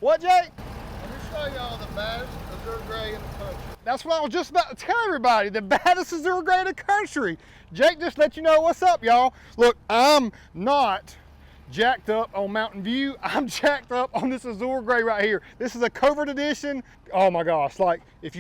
What, Jake? Let me show y'all the baddest Azure Gray in the country. That's what I was just about to tell everybody. The baddest Azure Gray in the country. Jake just let you know what's up, y'all. Look, I'm not jacked up on Mountain View. I'm jacked up on this Azure Gray right here. This is a covert edition. Oh my gosh, like if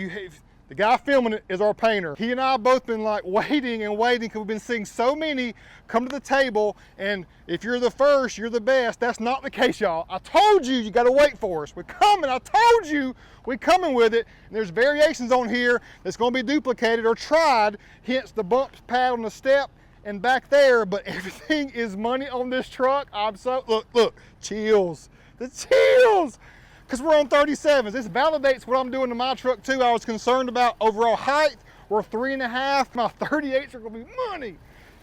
the guy filming it is our painter. He and I have both been like waiting and waiting because we've been seeing so many come to the table, and if you're the first, you're the best. That's not the case, y'all. I told you, you gotta wait for us. We're coming, I told you, we're coming with it. And there's variations on here that's gonna be duplicated or tried, hence the bump pad on the step and back there, but everything is money on this truck. I'm so, look, chills, the chills. Because we're on 37s. This validates what I'm doing to my truck too. I was concerned about overall height. We're 3.5. My 38s are gonna be money.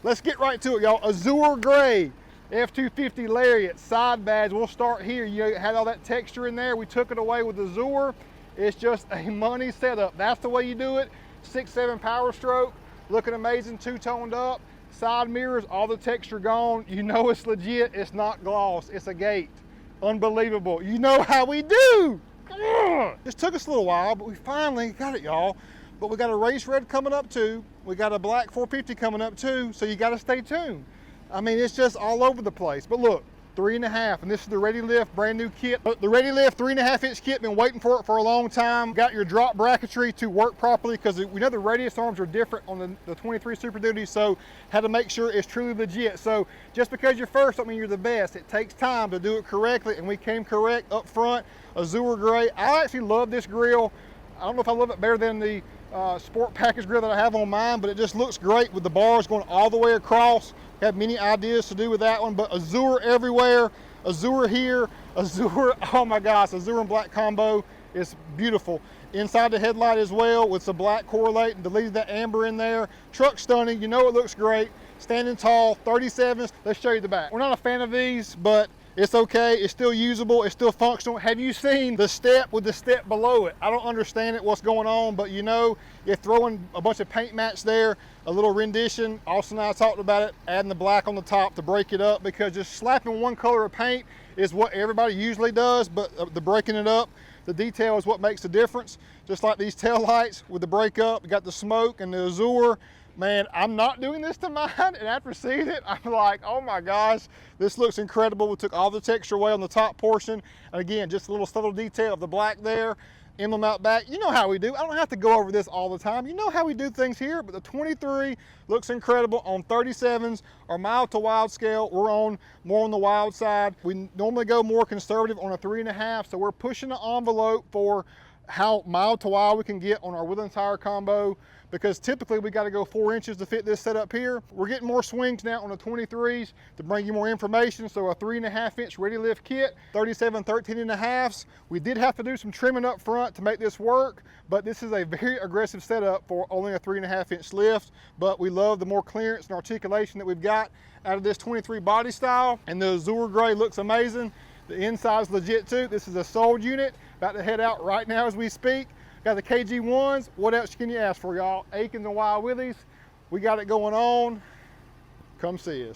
Let's get right to it, y'all. Azure Gray, F-250 Lariat, side badge. We'll start here. You had all that texture in there. We took it away with Azure. It's just a money setup. That's the way you do it. 6.7 power stroke, looking amazing, two-toned up. Side mirrors, all the texture gone. You know it's legit. It's not gloss, it's a gate. Unbelievable. You know how we do. This took us a little while, but we finally got it, y'all. But we got a race red coming up too. We got a black 450 coming up too, so you got to stay tuned. I mean, it's just all over the place. But look, 3.5, and this is the Ready Lift brand new kit. The Ready Lift 3.5-inch kit, been waiting for it for a long time. Got your drop bracketry to work properly because we know the radius arms are different on the 23 Super Duty, so had to make sure it's truly legit. So just because you're first don't mean you're the best. It takes time to do it correctly, and we came correct up front. Azure Gray. I actually love this grill. I don't know if I love it better than the sport package grill that I have on mine, but it just looks great with the bars going all the way across. Have many ideas to do with that one, but Azure everywhere, Azure here, Azure, oh my gosh, Azure and black combo is beautiful. Inside the headlight as well with some black correlate and deleted that amber in there. Truck stunning, you know it looks great. Standing tall, 37s, let's show you the back. We're not a fan of these, but it's okay, it's still usable, it's still functional. Have you seen the step with the step below it? I don't understand it, what's going on, but you know, you're throwing a bunch of paint mats there, a little rendition. Austin and I talked about it, adding the black on the top to break it up, because just slapping one color of paint is what everybody usually does, but the breaking it up, the detail is what makes the difference. Just like these tail lights with the break up, you got the smoke and the Azure. Man, I'm not doing this to mine, and after seeing it, I'm like, oh my gosh, this looks incredible. We took all the texture away on the top portion, and again, just a little subtle detail of the black there, emblem out back. You know how we do. I don't have to go over this all the time. You know how we do things here, but the 23 looks incredible on 37s. Our mild to wild scale, we're on more on the wild side. We normally go more conservative on a 3.5, so we're pushing the envelope for how mild to wild we can get on our wheel and tire combo, because typically we got to go 4 inches to fit this setup here. We're getting more swings now on the 23s to bring you more information. So a 3.5-inch Ready Lift kit, 37 13.5s. We did have to do some trimming up front to make this work, but this is a very aggressive setup for only a 3.5-inch lift. But we love the more clearance and articulation that we've got out of this 23 body style, and the Azure Gray looks amazing. The inside's legit too. This is a sold unit, about to head out right now as we speak. Got the KG1s. What else can you ask for, y'all? Akins and Willies. We got it going on. Come see us.